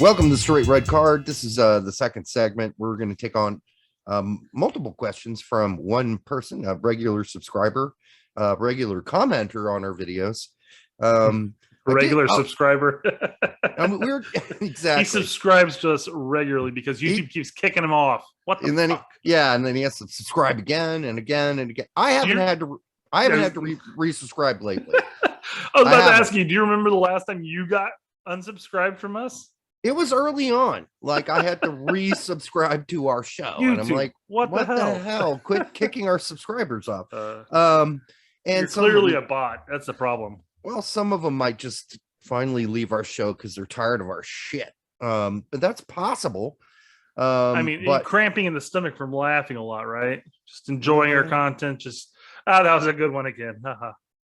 Welcome to Straight Red Card. This is the second segment. We're going to take on multiple questions from one person, a regular subscriber, regular commenter on our videos. Regular subscriber. We're exactly. He subscribes to us regularly because YouTube keeps kicking him off. What the fuck? And then he has to subscribe again and again and again. I haven't had to resubscribe lately. I was about to ask you, do you remember the last time you got unsubscribed from us? It was early on. Like, I had to resubscribe to our show. YouTube. And I'm like, what the hell? Quit kicking our subscribers off. And you're clearly a bot. That's the problem. Well, some of them might just finally leave our show because they're tired of our shit. But that's possible. I mean, cramping in the stomach from laughing a lot, right? Just enjoying our content. Just, that was a good one again.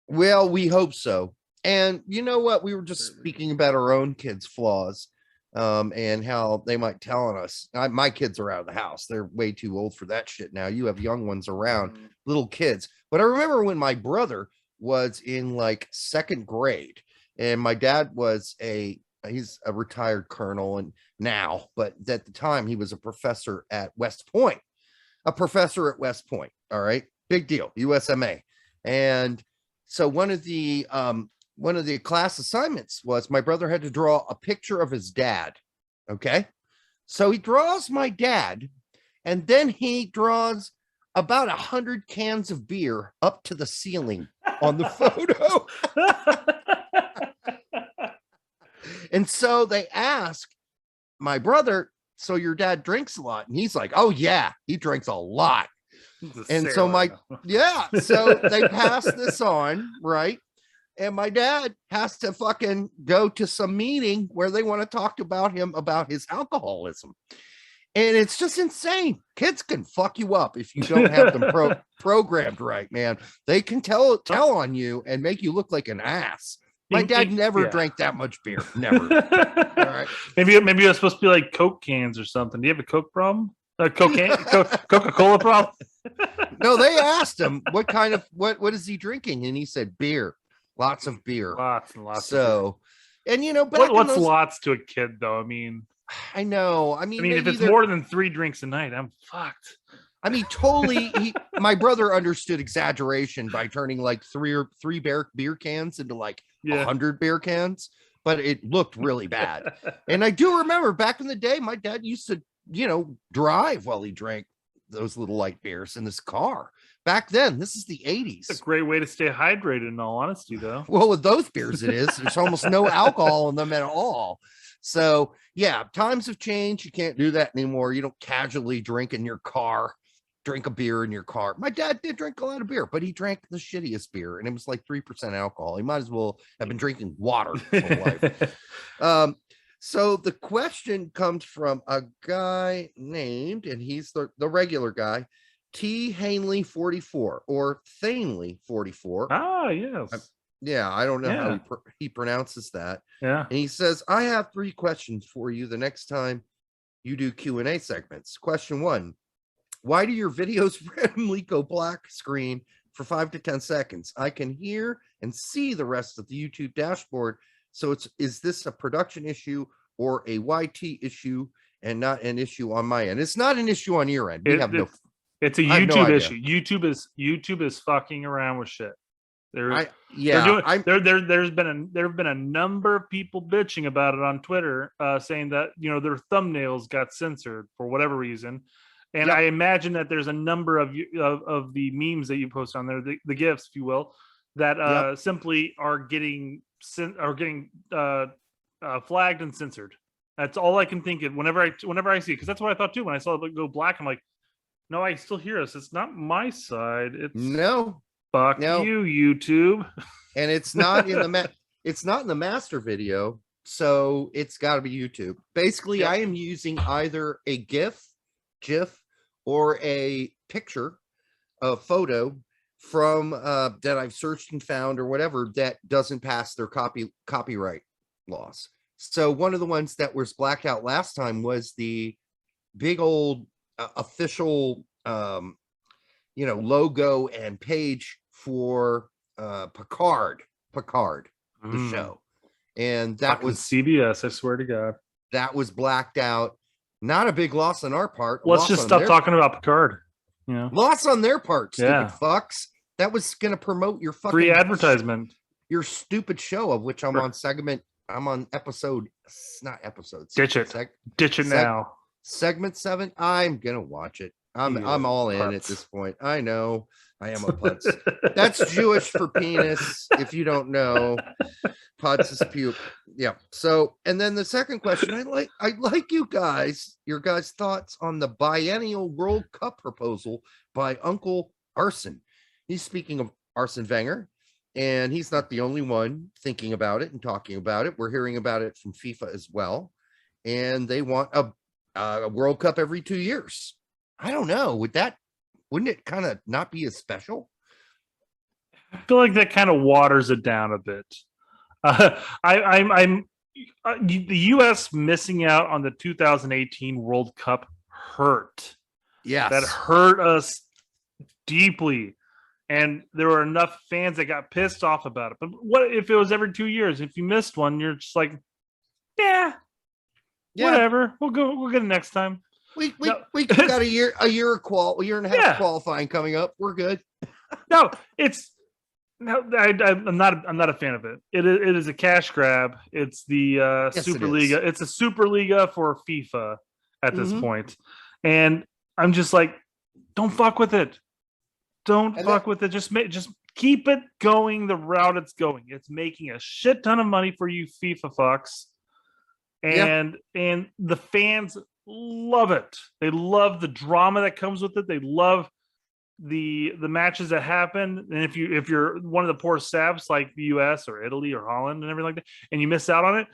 Well, we hope so. And you know what? We were just speaking about our own kids' flaws. And how they might tell on us. My kids are out of the house. They're way too old for that shit now. You have young ones around, little kids. But I remember when my brother was in like second grade, and my dad was he's a retired colonel and now, but at the time he was a professor at West Point. All right, big deal, USMA. And so one of the class assignments was my brother had to draw a picture of his dad. Okay. So he draws my dad, and then he draws about 100 cans of beer up to the ceiling on the photo. And so they ask my brother, so your dad drinks a lot? And he's like, oh yeah, he drinks a lot. And so so they pass this on, right? And my dad has to fucking go to some meeting where they want to talk about his alcoholism. And it's just insane. Kids can fuck you up if you don't have them programmed right, man. They can tell on you and make you look like an ass. My dad never drank that much beer. Never. All right. Maybe it's supposed to be like Coke cans or something. Do you have a Coke problem? Coca-Cola problem? No, they asked him what is he drinking? And he said beer. Lots of beer. Lots and lots. So, and you know, what's lots to a kid though? I mean, I know. I mean, if it's more than 3 drinks a night, I'm fucked. I mean, totally. My brother understood exaggeration by turning like three beer cans into like 100 beer cans, but it looked really bad. And I do remember back in the day, my dad used to, drive while he drank those little light beers in his car. Back then, this is the 80s. It's a great way to stay hydrated, in all honesty, though. Well, with those beers, it is. There's almost no alcohol in them at all. So, yeah, times have changed. You can't do that anymore. You don't casually drink a beer in your car. My dad did drink a lot of beer, but he drank the shittiest beer, and it was like 3% alcohol. He might as well have been drinking water his whole life. So the question comes from a guy named, and he's the regular guy, T. Hanley 44 or Thanley 44. Ah, yes. I don't know how he pronounces that. Yeah. And he says, I have 3 questions for you the next time you do Q&A segments. Question 1, why do your videos randomly go black screen for 5 to 10 seconds? I can hear and see the rest of the YouTube dashboard. So is this a production issue or a YT issue and not an issue on my end? It's not an issue on your end. It's a YouTube issue. YouTube is fucking around with shit. There have been a number of people bitching about it on Twitter, saying that their thumbnails got censored for whatever reason. And I imagine that there's a number of the memes that you post on there, the GIFs, if you will, that simply are getting flagged and censored. That's all I can think of whenever I see it, because that's what I thought too when I saw it go black. I'm like, no, I still hear us. It's not my side. It's fuck you, YouTube. And it's not in the master video, so it's got to be YouTube. Basically, I am using either a GIF, or a picture, a photo from that I've searched and found or whatever that doesn't pass their copyright laws. So one of the ones that was blacked out last time was the big old official logo and page for Picard, the show. And that was CBS, I swear to God. that was blacked out. Not a big loss on our part. Let's just stop talking about Picard. Loss on their part, stupid fucks. That was going to promote your fucking free advertisement. Your stupid show, of which I'm on segment. I'm on episode, not episodes. Ditch it. Ditch it now. Segment 7. I'm gonna watch it. I'm all in at this point. I know I am a putz. That's Jewish for penis. If you don't know, putz is puke. Yeah. So, and then the second question, I like your guys' thoughts on the biennial World Cup proposal by Uncle Arsene. He's speaking of Arsene Wenger, and he's not the only one thinking about it and talking about it. We're hearing about it from FIFA as well, and they want a World Cup every 2 years. I don't know. Wouldn't it kind of not be as special? I feel like that kind of waters it down a bit. I'm the U.S. missing out on the 2018 World Cup hurt. Yeah, that hurt us deeply, and there were enough fans that got pissed off about it. But what if it was every 2 years? If you missed one, you're just like, yeah. Whatever. We'll get it next time. We got a year and a half qualifying coming up. We're good. I'm not a fan of it. It is a cash grab. It's the Superliga. It's a Superliga for FIFA at this point. And I'm just like, don't fuck with it. Fuck with it. Just keep it going the route it's going. It's making a shit ton of money for you FIFA fucks. And the fans love it. They love the drama that comes with it. They love the matches that happen. And if you're one of the poor saps like the US or Italy or Holland and everything like that, and you miss out on it,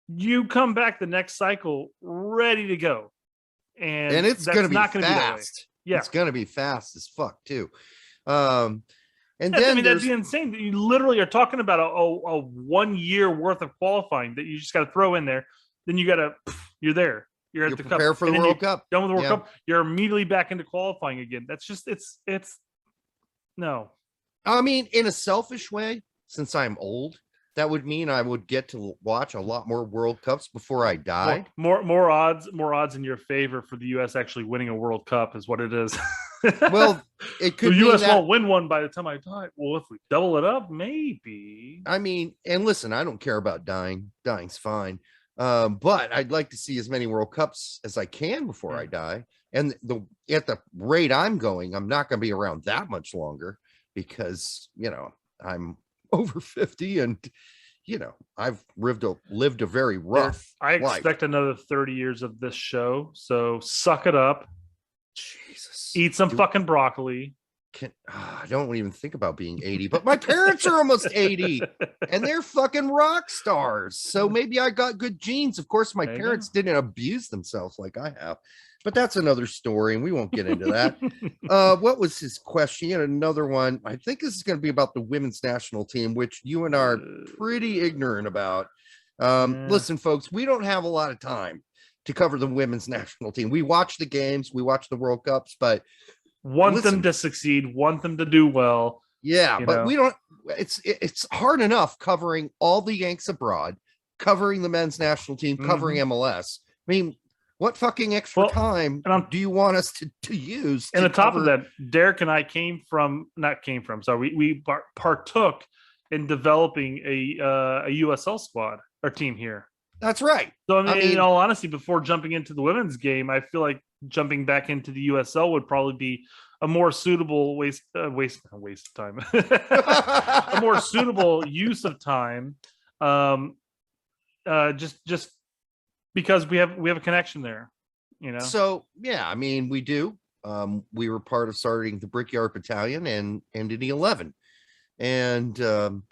you come back the next cycle ready to go. And it's going to be fast. Yeah, it's going to be fast as fuck too. And then that'd be insane. You literally are talking about a 1 year worth of qualifying that you just got to throw in there. Then you're there. You're at the prepare cup. For the World Cup. Done with the World Cup. You're immediately back into qualifying again. That's just it's no. I mean, in a selfish way, since I'm old, that would mean I would get to watch a lot more World Cups before I die. More odds in your favor for the U.S. actually winning a World Cup is what it is. Well, it could. The U.S. won't win one by the time I die. Well, if we double it up, maybe. I mean, and listen, I don't care about dying. Dying's fine. But I'd like to see as many World Cups as I can before I die. And at the rate I'm going, I'm not going to be around that much longer because, I'm over 50 and, I've lived a very rough I expect life. Another 30 years of this show. So suck it up. Jesus. Eat some fucking broccoli. I don't even think about being 80, but my parents are almost 80 and they're fucking rock stars. So maybe I got good genes. Of course, my parents didn't abuse themselves like I have, but that's another story and we won't get into that. What was his question? He had another one. I think this is going to be about the women's national team, which you and I are pretty ignorant about. Listen, folks, we don't have a lot of time to cover the women's national team. We watch the games, we watch the World Cups, but want them to succeed, want them to do well. Yeah, but we don't. It's hard enough covering all the Yanks abroad, covering the men's national team, covering MLS. I mean, what fucking extra time do you want us to use? And on top of that, Derek and I we partook in developing a USL squad, our team here. That's right. So I mean, in all honesty, before jumping into the women's game, I feel like jumping back into the USL would probably be a more suitable waste of time, a more suitable use of time. Just because we have a connection there, So yeah, I mean, we do. We were part of starting the Brickyard Battalion and Indy 11, and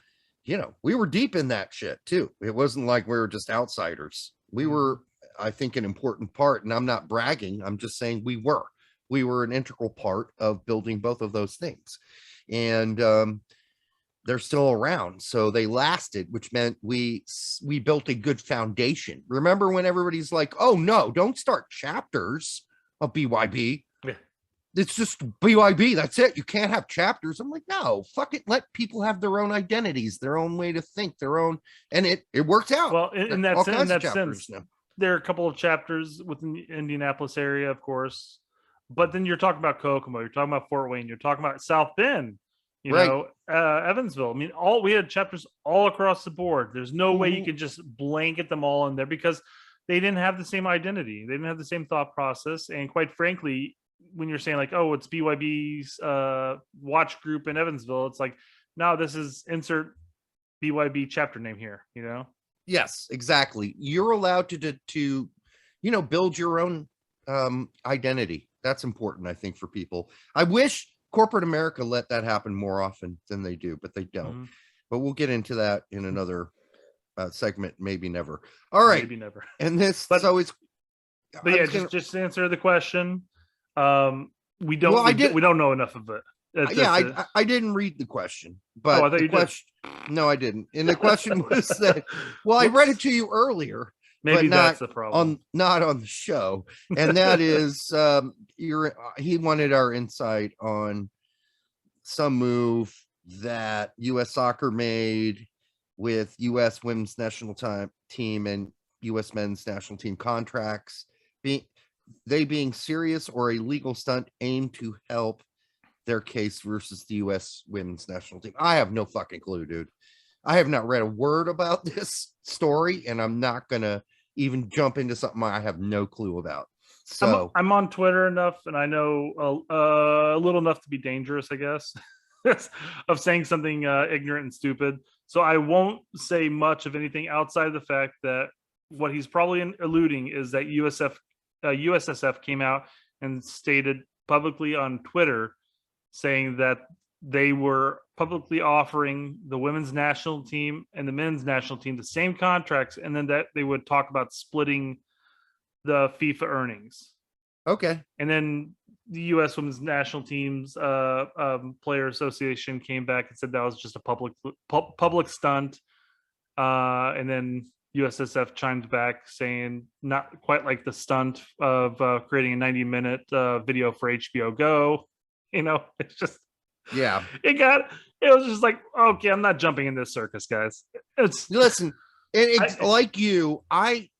we were deep in that shit too. It wasn't like we were just outsiders. We were, I think, an important part, and I'm not bragging. I'm just saying we were an integral part of building both of those things. And they're still around. So they lasted, which meant we built a good foundation. Remember when everybody's like, oh no, don't start chapters of BYB. Yeah. It's just BYB. That's it. You can't have chapters. I'm like, no, fuck it. Let people have their own identities, their own way to think, their own. And it worked out. Well, in that sense, there are a couple of chapters within the Indianapolis area, of course, but then you're talking about Kokomo, you're talking about Fort Wayne, you're talking about South Bend, Evansville. I mean, we had chapters all across the board. There's no way you could just blanket them all in there because they didn't have the same identity. They didn't have the same thought process. And quite frankly, when you're saying like, oh, it's BYB's watch group in Evansville, it's like, no, this is insert BYB chapter name here, Yes, exactly. You're allowed to build your own identity. That's important, I think, for people. I wish corporate America let that happen more often than they do, but they don't. But we'll get into that in another segment, maybe never. All right, maybe never. And this, but always. But yeah, just to answer the question. We don't know enough of it. I didn't read the question, but I thought no, I didn't. And the question was that, well, I read it to you earlier. Maybe that's the problem. Not on the show. And that is, he wanted our insight on some move that U.S. Soccer made with U.S. Women's National Team and U.S. Men's National Team contracts being serious or a legal stunt aimed to help their case versus the U.S. Women's National Team. I have no fucking clue, dude. I have not read a word about this story, and I'm not gonna even jump into something I have no clue about. So I'm on Twitter enough, and I know a little enough to be dangerous, I guess, of saying something ignorant and stupid. So I won't say much of anything outside of the fact that what he's probably alluding is that USSF came out and stated publicly on Twitter saying that they were publicly offering the women's national team and the men's national team the same contracts, and then that they would talk about splitting the FIFA earnings. Okay. And then the U.S. Women's National Team's Player Association came back and said that was just a public stunt. And then USSF chimed back saying not quite like the stunt of creating a 90-minute video for HBO Go. It's just, yeah, it was just like, okay, I'm not jumping in this circus, guys. Listen, like you,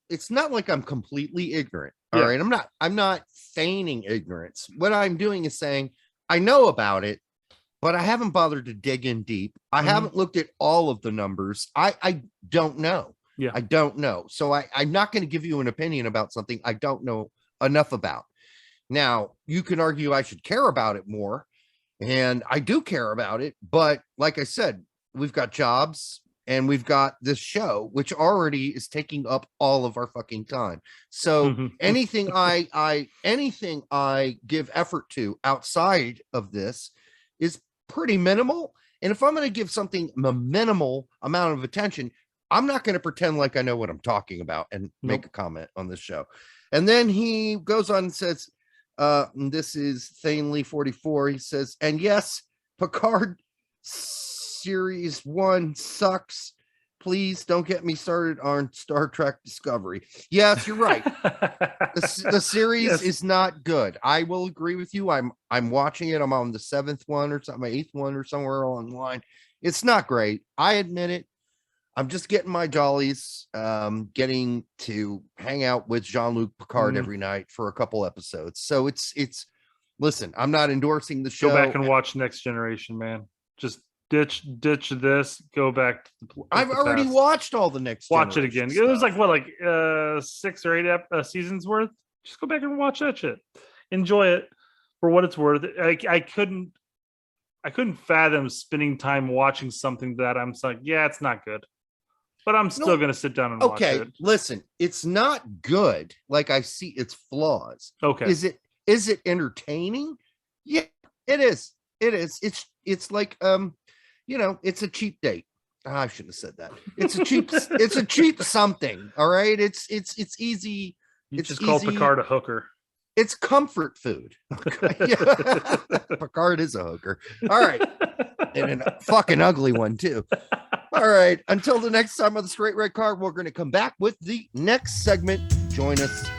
it's not like I'm completely ignorant. All right. I'm not feigning ignorance. What I'm doing is saying I know about it, but I haven't bothered to dig in deep. I haven't looked at all of the numbers. I don't know. Yeah, I don't know. So I'm not going to give you an opinion about something I don't know enough about. Now, you can argue I should care about it more, and I do care about it. But like I said, we've got jobs and we've got this show, which already is taking up all of our fucking time. So anything I give effort to outside of this is pretty minimal. And if I'm going to give something a minimal amount of attention, I'm not going to pretend like I know what I'm talking about and make a comment on this show. And then he goes on and says, this is Thanley 44. He says, and yes, Picard Series 1 sucks. Please don't get me started on Star Trek Discovery. Yes, you're right. The series is not good. I will agree with you. I'm watching it. I'm on the 7th one or something, my 8th one or somewhere along the line. It's not great. I admit it. I'm just getting my jollies, getting to hang out with Jean-Luc Picard every night for a couple episodes. So it's listen, I'm not endorsing the show. Go back and watch Next Generation, man. Just ditch this, go back to the I've already watched all the Next Generation. Watch it again. Stuff. It was like 6 or 8 seasons worth. Just go back and watch that shit. Enjoy it for what it's worth. I couldn't fathom spending time watching something that I'm like, yeah, it's not good. But I'm still going to sit down and watch it. Okay, listen, it's not good. Like I see its flaws. Okay. Is it entertaining? Yeah, it is. It is. It's like it's a cheap date. I shouldn't have said that. It's a cheap something. All right. It's easy. You just call Picard a hooker. It's comfort food. Okay. Picard is a hooker. All right. And a fucking ugly one too. All right. Until the next time on the Straight Red Card, we're going to come back with the next segment. Join us